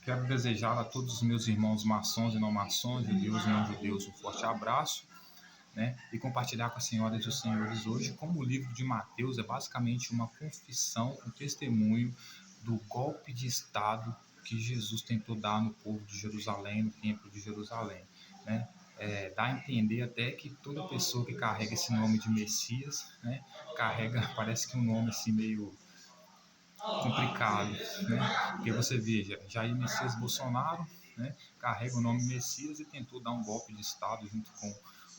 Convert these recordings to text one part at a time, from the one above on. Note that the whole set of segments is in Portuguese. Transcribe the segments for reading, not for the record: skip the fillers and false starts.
Quero desejar a todos os meus irmãos maçons e não maçons, judeus e não judeus, um forte abraço, né? E compartilhar com as senhoras e os senhores hoje como o livro de Mateus é basicamente uma confissão, um testemunho do golpe de Estado que Jesus tentou dar no povo de Jerusalém, no templo de Jerusalém, né? Dá a entender até que toda pessoa que carrega esse nome de Messias, né, carrega, parece que um nome assim meio complicado, né? Porque você veja, Jair Messias Bolsonaro, né, carrega o nome Messias e tentou dar um golpe de Estado junto com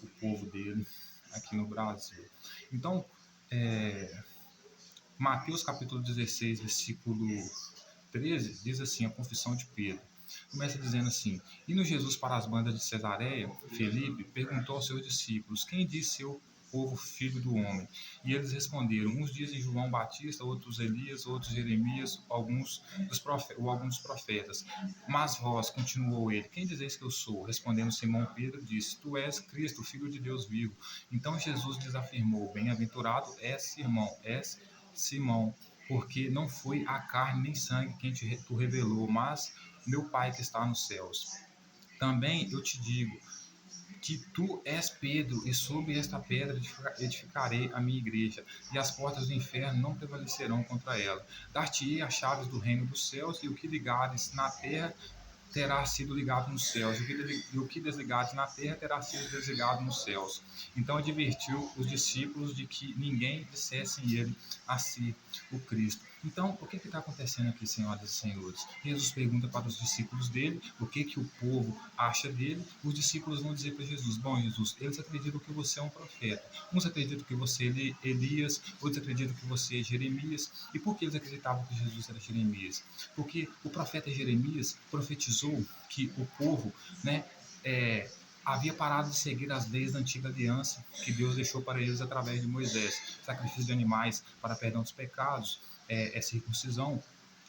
o povo dele aqui no Brasil. Então, é, Mateus capítulo 16, versículo 13, diz assim, a confissão de Pedro. Começa dizendo assim: Indo Jesus para as bandas de Cesareia, Felipe perguntou aos seus discípulos: Quem disse eu povo filho do homem? E eles responderam: Uns dizem João Batista, outros Elias, outros Jeremias, alguns dos profetas. Mas vós, continuou ele, quem dizeis que eu sou? Respondendo Simão Pedro, disse: Tu és Cristo, filho de Deus vivo. Então Jesus lhes afirmou: Bem-aventurado és Simão, porque não foi a carne nem sangue quem tu revelou, mas meu Pai que está nos céus. Também eu te digo que tu és Pedro, e sobre esta pedra edificarei a minha igreja, e as portas do inferno não prevalecerão contra ela. Dar-te-ei as chaves do reino dos céus, e o que ligares na terra terá sido ligado nos céus, e o que desligares na terra terá sido desligado nos céus. Então advertiu os discípulos de que ninguém dissesse ele a si o Cristo. Então, o que está acontecendo aqui, senhoras e senhores? Jesus pergunta para os discípulos dele o que o povo acha dele. Os discípulos vão dizer para Jesus: Bom, Jesus, eles acreditam que você é um profeta. Uns acreditam que você é Elias, outros acreditam que você é Jeremias. E por que eles acreditavam que Jesus era Jeremias? Porque o profeta Jeremias profetizou que o povo, né, havia parado de seguir as leis da antiga aliança que Deus deixou para eles através de Moisés, sacrifício de animais para perdão dos pecados, circuncisão.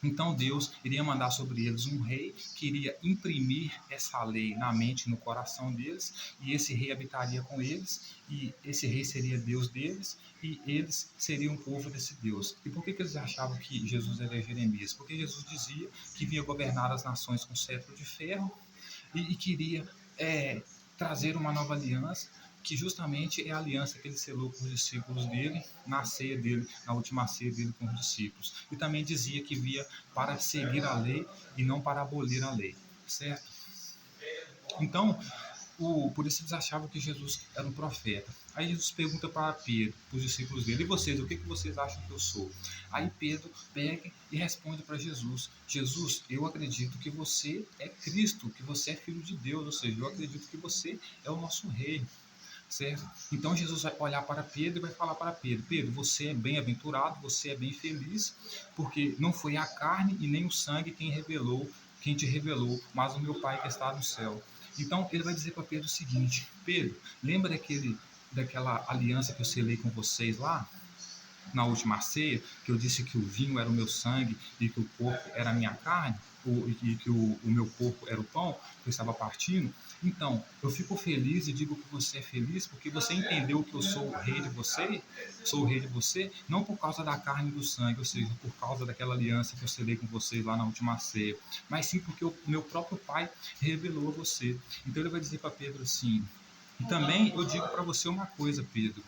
Então Deus iria mandar sobre eles um rei que iria imprimir essa lei na mente e no coração deles, e esse rei habitaria com eles, e esse rei seria Deus deles, e eles seriam o povo desse Deus. E por que eles achavam que Jesus era Jeremias? Porque Jesus dizia que vinha governar as nações com cetro de ferro e queria trazer uma nova aliança, que justamente é a aliança que ele selou com os discípulos dele, na ceia dele, na última ceia dele com os discípulos. E também dizia que via para seguir a lei e não para abolir a lei, certo? Então, por isso eles achavam que Jesus era um profeta. Aí Jesus pergunta para Pedro, para os discípulos dele: E vocês, o que vocês acham que eu sou? Aí Pedro pega e responde para Jesus: Jesus, eu acredito que você é Cristo, que você é filho de Deus, ou seja, eu acredito que você é o nosso rei. Certo? Então Jesus vai olhar para Pedro e vai falar para Pedro: Pedro, você é bem-aventurado, você é bem feliz, porque não foi a carne e nem o sangue quem te revelou, mas o meu Pai que está no céu. Então ele vai dizer para Pedro o seguinte: Pedro, lembra daquela aliança que eu selei com vocês lá na última ceia, que eu disse que o vinho era o meu sangue e que o corpo era a minha carne, e que o meu corpo era o pão que eu estava partindo? Então, eu fico feliz e digo que você é feliz porque você entendeu que eu sou o rei de você, sou o rei de você, não por causa da carne e do sangue, ou seja, por causa daquela aliança que eu selei com vocês lá na última ceia, mas sim porque o meu próprio Pai revelou a você. Então ele vai dizer para Pedro assim: e também eu digo para você uma coisa, Pedro,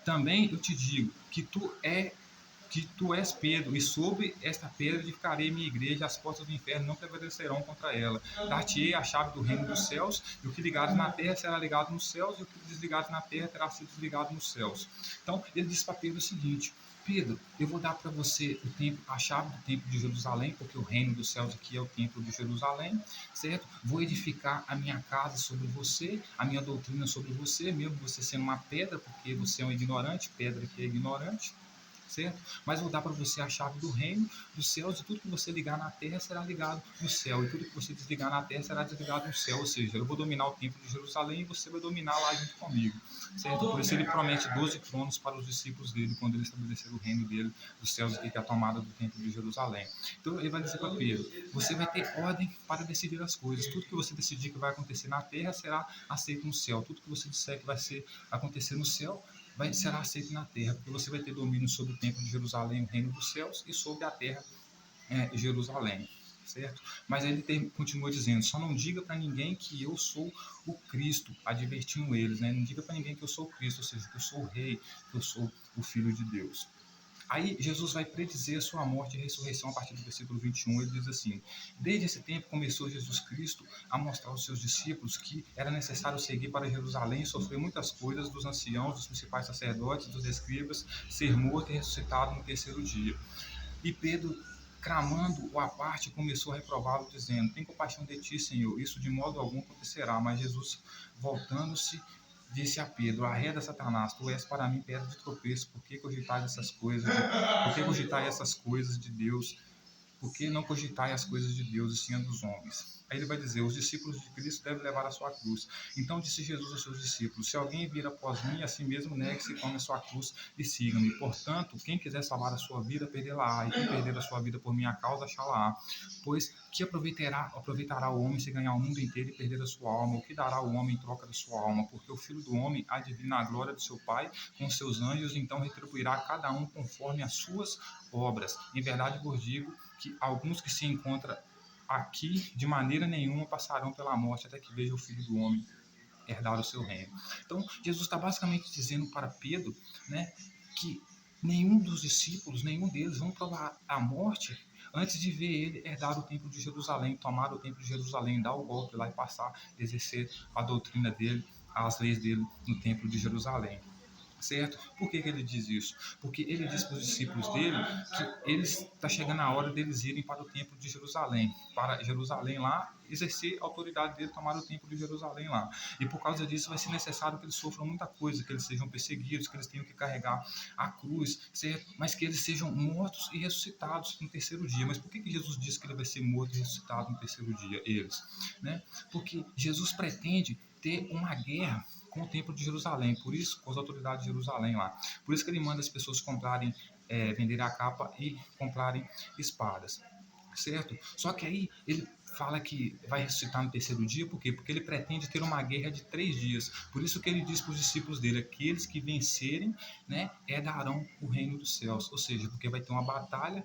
também eu te digo que tu és Pedro, e sobre esta pedra edificarei minha igreja, as portas do inferno não prevalecerão contra ela. Dar-te-ei a chave do reino dos céus, e o que ligares na terra será ligado nos céus, e o que desligares na terra terá sido desligado nos céus. Então, ele diz para Pedro o seguinte: Pedro, eu vou dar para você a chave do templo de Jerusalém, porque o reino dos céus aqui é o templo de Jerusalém, certo? Vou edificar a minha casa sobre você, a minha doutrina sobre você, mesmo você sendo uma pedra, porque você é um ignorante, pedra que é ignorante, certo? Mas vou dar para você a chave do reino dos céus, e tudo que você ligar na terra será ligado no céu, e tudo que você desligar na terra será desligado no céu, ou seja, eu vou dominar o templo de Jerusalém e você vai dominar lá junto comigo, certo? Por isso ele promete 12 tronos para os discípulos dele, quando ele estabelecer o reino dele dos céus aqui, que é a tomada do templo de Jerusalém. Então ele vai dizer para Pedro: você vai ter ordem para decidir as coisas, tudo que você decidir que vai acontecer na terra será aceito no céu, tudo que você disser que vai acontecer no céu será aceito na terra, porque você vai ter domínio sobre o templo de Jerusalém, o reino dos céus, e sobre a terra, Jerusalém, certo? Mas ele continua dizendo: só não diga para ninguém que eu sou o Cristo, advertindo eles, né? Não diga para ninguém que eu sou o Cristo, ou seja, que eu sou o Rei, que eu sou o Filho de Deus. Aí Jesus vai predizer a sua morte e ressurreição a partir do versículo 21. Ele diz assim: desde esse tempo começou Jesus Cristo a mostrar aos seus discípulos que era necessário seguir para Jerusalém e sofrer muitas coisas dos anciãos, dos principais sacerdotes, dos escribas, ser morto e ressuscitado no terceiro dia. E Pedro, clamando à parte, começou a reprová-lo, dizendo: tem compaixão de ti, Senhor, isso de modo algum acontecerá. Mas Jesus, voltando-se, disse a Pedro: arreda, Satanás, tu és para mim pedra de tropeço, por que cogitais essas coisas? Por que cogitais essas coisas de Deus? Por que não cogitai as coisas de Deus e sim as dos homens? Aí ele vai dizer: os discípulos de Cristo devem levar a sua cruz. Então disse Jesus aos seus discípulos: se alguém vir após mim, a si mesmo negue-se, tome a sua cruz e siga-me. Portanto, quem quiser salvar a sua vida, perdê-la-á, e quem perder a sua vida por minha causa, achá-la-á. Pois que aproveitará o homem se ganhar o mundo inteiro e perder a sua alma? O que dará o homem em troca da sua alma? Porque o Filho do Homem há de vir na glória do seu Pai com seus anjos, então retribuirá a cada um conforme as suas obras. Em verdade vos digo que alguns que se encontram aqui de maneira nenhuma passarão pela morte até que veja o Filho do Homem herdar o seu reino. Então, Jesus está basicamente dizendo para Pedro, né, que nenhum dos discípulos, nenhum deles vão provar a morte antes de ver ele herdar o templo de Jerusalém, tomar o templo de Jerusalém, dar o golpe lá e passar a exercer a doutrina dele, as leis dele no templo de Jerusalém. Certo? Por que ele diz isso? Porque ele diz para os discípulos dele que está chegando a hora deles irem para o templo de Jerusalém, para Jerusalém lá, exercer a autoridade dele, tomar o templo de Jerusalém lá. E por causa disso vai ser necessário que eles sofram muita coisa, que eles sejam perseguidos, que eles tenham que carregar a cruz, certo? Mas que eles sejam mortos e ressuscitados no terceiro dia. Mas por que Jesus disse que ele vai ser morto e ressuscitado no terceiro dia? Eles, né? Porque Jesus pretende ter uma guerra com o templo de Jerusalém, por isso, com as autoridades de Jerusalém lá. Por isso que ele manda as pessoas comprarem, venderem a capa e comprarem espadas, certo? Só que aí ele fala que vai ressuscitar no terceiro dia, por quê? Porque ele pretende ter uma guerra de 3 dias. Por isso que ele diz para os discípulos dele: aqueles que vencerem, né, herdarão o reino dos céus. Ou seja, porque vai ter uma batalha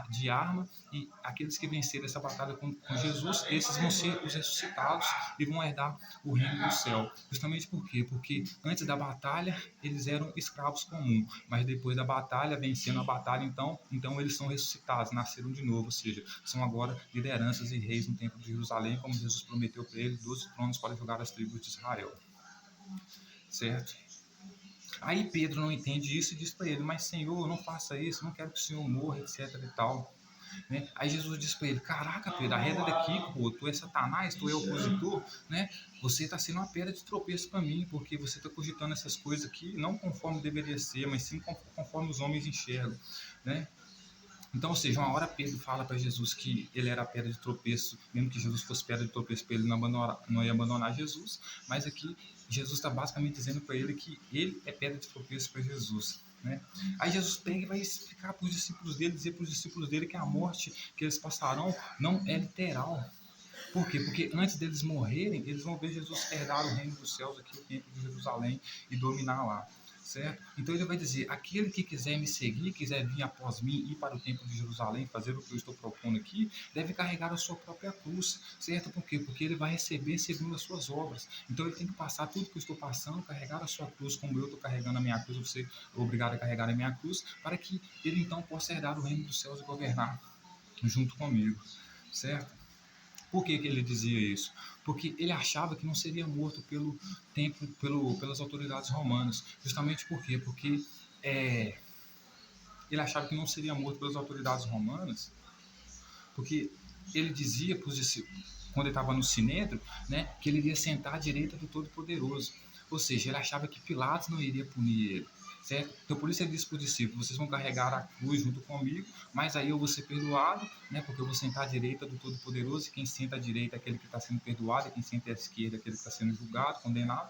de arma e aqueles que vencerem essa batalha com Jesus, esses vão ser os ressuscitados e vão herdar o reino do céu. Justamente por quê? Porque antes da batalha eles eram escravos comuns, mas depois da batalha, vencendo a batalha, então eles são ressuscitados, nasceram de novo, ou seja, são agora lideranças e reis no templo de Jerusalém, como Jesus prometeu para eles, 12 tronos para julgar as tribos de Israel. Certo? Aí Pedro não entende isso e diz para ele: mas Senhor, não faça isso, não quero que o Senhor morra, etc e tal. Né? Aí Jesus diz para ele: caraca, Pedro, arreda daqui, pô, tu é Satanás, tu é opositor, né? Você está sendo uma pedra de tropeço para mim, porque você está cogitando essas coisas aqui não conforme deveria ser, mas sim conforme os homens enxergam, né? Então, ou seja, uma hora Pedro fala para Jesus que ele era a pedra de tropeço, mesmo que Jesus fosse pedra de tropeço para ele, não ia abandonar Jesus, mas aqui Jesus está basicamente dizendo para ele que ele é pedra de tropeço para Jesus. Né? Aí Jesus pega e vai explicar para os discípulos dele, dizer para os discípulos dele que a morte que eles passarão não é literal. Por quê? Porque antes deles morrerem, eles vão ver Jesus herdar o reino dos céus, aqui o templo de Jerusalém, e dominar lá. Certo? Então ele vai dizer: aquele que quiser me seguir, quiser vir após mim, ir para o templo de Jerusalém, fazer o que eu estou propondo aqui, deve carregar a sua própria cruz, certo? Por quê? Porque ele vai receber segundo as suas obras. Então ele tem que passar tudo que eu estou passando, carregar a sua cruz, como eu estou carregando a minha cruz, você é obrigado a carregar a minha cruz, para que ele então possa herdar o reino dos céus e governar junto comigo, certo? Por que ele dizia isso? Porque ele achava que não seria morto pelo templo, pelas autoridades romanas. Justamente por quê? Porque ele achava que não seria morto pelas autoridades romanas, porque ele dizia para os discípulos, quando ele estava no Sinédrio, né, que ele iria sentar à direita do Todo-Poderoso. Ou seja, ele achava que Pilatos não iria punir ele. Certo? Então por isso ele disse para os discípulos: vocês vão carregar a cruz junto comigo, mas aí eu vou ser perdoado, né? Porque eu vou sentar à direita do Todo-Poderoso, e quem senta à direita é aquele que está sendo perdoado, e quem senta à esquerda é aquele que está sendo julgado, condenado.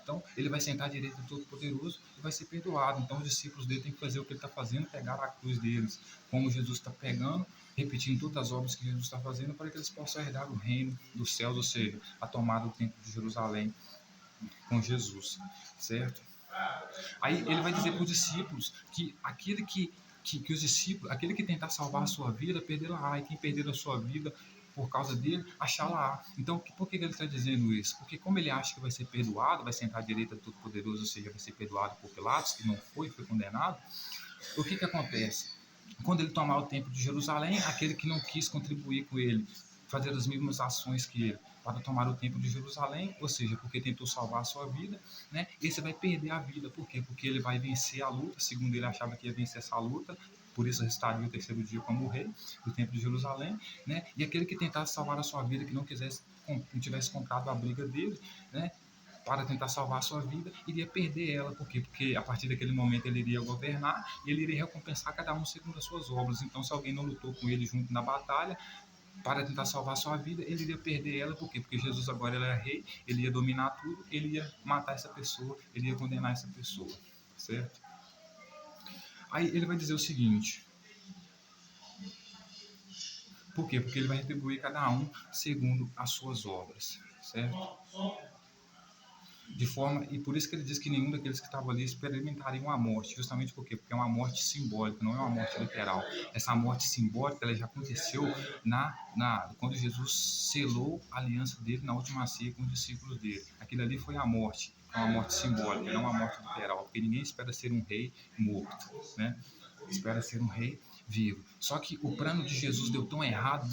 Então ele vai sentar à direita do Todo-Poderoso e vai ser perdoado. Então os discípulos dele têm que fazer o que ele está fazendo, pegar a cruz deles, como Jesus está pegando, repetindo todas as obras que Jesus está fazendo, para que eles possam herdar o reino dos céus, ou seja, a tomada do templo de Jerusalém com Jesus, certo? Aí ele vai dizer para os discípulos que aquele que que os discípulos, aquele que tentar salvar a sua vida, perdê-la-á, e quem perder a sua vida por causa dele, achá-la-á. Então, por que ele está dizendo isso? Porque como ele acha que vai ser perdoado, vai sentar à direita do Todo-Poderoso, ou seja, vai ser perdoado por Pilatos, que não foi condenado, o que acontece? Quando ele tomar o templo de Jerusalém, aquele que não quis contribuir com ele, fazer as mesmas ações que ele, para tomar o templo de Jerusalém, ou seja, porque tentou salvar a sua vida, né? Esse vai perder a vida. Por quê? Porque ele vai vencer a luta, segundo ele achava que ia vencer essa luta, por isso restaria o terceiro dia como rei do templo de Jerusalém, né? E aquele que tentasse salvar a sua vida, que não tivesse comprado a briga dele, né? Para tentar salvar a sua vida, iria perder ela. Por quê? Porque a partir daquele momento ele iria governar e ele iria recompensar cada um segundo as suas obras. Então, se alguém não lutou com ele junto na batalha para tentar salvar a sua vida, ele iria perder ela. Por quê? Porque Jesus agora ele era rei, ele ia dominar tudo, ele ia matar essa pessoa, ele ia condenar essa pessoa, certo? Aí ele vai dizer o seguinte: por quê? Porque ele vai retribuir cada um segundo as suas obras, certo? De forma, e por isso que ele diz que nenhum daqueles que estavam ali experimentariam a morte, justamente por quê? Porque é uma morte simbólica, não é uma morte literal. Essa morte simbólica ela já aconteceu quando Jesus selou a aliança dele na última ceia com os discípulos dele. Aquilo ali foi a morte, é uma morte simbólica, não uma morte literal, porque ninguém espera ser um rei morto, né? Espera ser um rei vivo. Só que o plano de Jesus deu tão errado,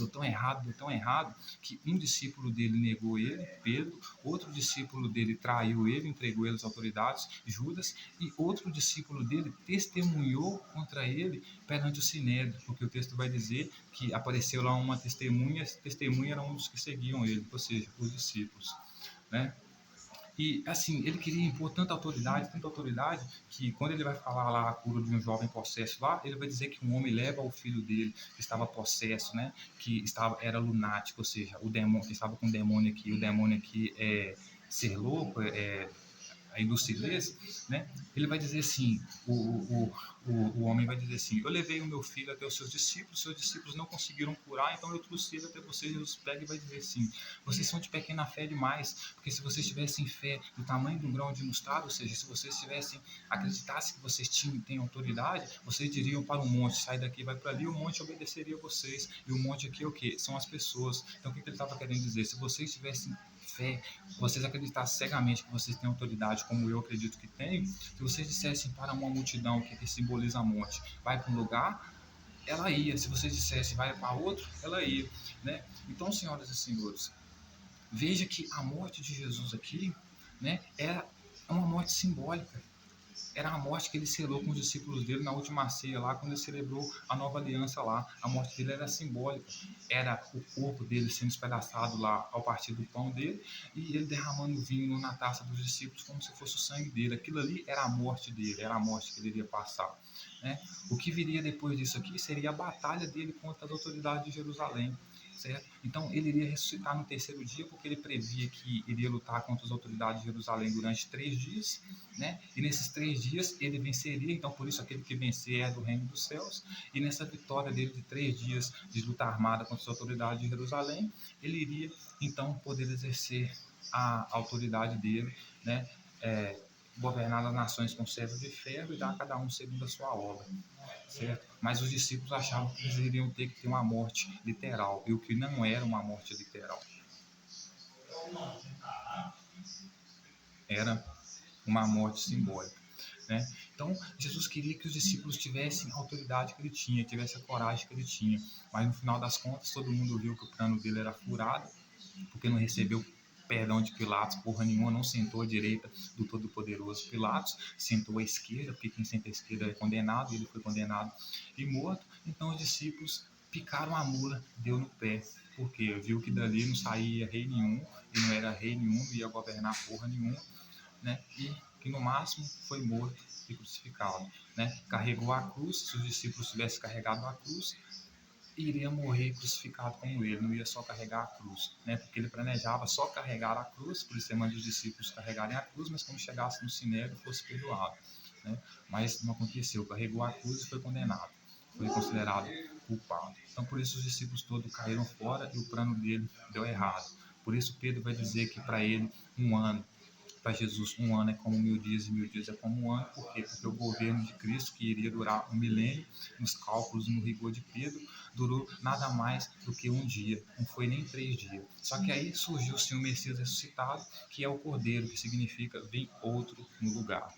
que um discípulo dele negou ele, Pedro, outro discípulo dele traiu ele, entregou ele às autoridades, Judas, e outro discípulo dele testemunhou contra ele perante o Sinédrio, porque o texto vai dizer que apareceu lá uma testemunha, essa testemunha era um dos que seguiam ele, ou seja, os discípulos, né? E, assim, ele queria impor tanta autoridade, que quando ele vai falar lá a cura de um jovem possesso lá, ele vai dizer que um homem leva o filho dele, que estava possesso, né? Era lunático, ou seja, o demônio, que estava com o demônio aqui é ser louco, a lucidez, né? Ele vai dizer assim, o homem vai dizer assim: eu levei o meu filho até os seus discípulos não conseguiram curar, então eu trouxe ele até vocês. Jesus pega e vai dizer assim: vocês são de pequena fé demais, porque se vocês tivessem fé do tamanho de um grão de mostarda, ou seja, se vocês acreditassem que vocês têm autoridade, vocês diriam para o monte: sai daqui, vai para ali, o monte obedeceria a vocês. E o monte aqui é o quê? São as pessoas. Então o que ele estava querendo dizer? Se vocês tivessem fé, vocês acreditassem cegamente que vocês têm autoridade, como eu acredito que tenho, se vocês dissessem para uma multidão que simboliza a morte, vai para um lugar, ela ia. Se vocês dissessem vai para outro, ela ia, né? Então, senhoras e senhores, veja que a morte de Jesus aqui, né, era uma morte simbólica. Era a morte que ele selou com os discípulos dele na última ceia lá, quando ele celebrou a nova aliança lá. A morte dele era simbólica. Era o corpo dele sendo espedaçado lá ao partir do pão dele e ele derramando vinho na taça dos discípulos como se fosse o sangue dele. Aquilo ali era a morte dele, era a morte que ele iria passar, né? O que viria depois disso aqui seria a batalha dele contra as autoridades de Jerusalém. Certo? Então ele iria ressuscitar no terceiro dia, porque ele previa que iria lutar contra as autoridades de Jerusalém durante 3 dias, né? E nesses 3 dias ele venceria. Então por isso aquele que vencer é do reino dos céus. E nessa vitória dele de 3 dias de luta armada contra as autoridades de Jerusalém, ele iria então poder exercer a autoridade dele, né? Governar as nações com servo de ferro e dar a cada um segundo a sua obra, certo? Mas os discípulos achavam que eles iriam ter que ter uma morte literal, e o que não era uma morte literal. Era uma morte simbólica, né? Então, Jesus queria que os discípulos tivessem a autoridade que ele tinha, tivessem a coragem que ele tinha, mas no final das contas todo mundo viu que o plano dele era furado, porque não recebeu perdão de Pilatos, porra nenhuma, não sentou à direita do Todo-Poderoso Pilatos, sentou à esquerda, porque quem senta à esquerda é condenado, e ele foi condenado e morto. Então os discípulos picaram a mula, deu no pé, porque viu que dali não saía rei nenhum, e não era rei nenhum, não ia governar porra nenhuma, né? E que no máximo foi morto e crucificado, né? Carregou a cruz. Se os discípulos tivessem carregado a cruz, iria morrer crucificado como ele, não ia só carregar a cruz, né? Porque ele planejava só carregar a cruz, por isso ele manda os discípulos carregarem a cruz, mas quando chegasse no sinédrio fosse perdoado, né? Mas não aconteceu, carregou a cruz e foi condenado, foi considerado culpado. Então por isso os discípulos todos caíram fora e o plano dele deu errado. Por isso Pedro vai dizer que para ele 1 ano Para Jesus, um ano é como 1000 dias e 1000 dias é como um ano. Por quê? Porque o governo de Cristo, que iria durar um milênio, nos cálculos, no rigor de Pedro, durou nada mais do que um dia, não foi nem 3 dias. Só que aí surgiu sim o Messias ressuscitado, que é o Cordeiro, que significa vem outro no lugar.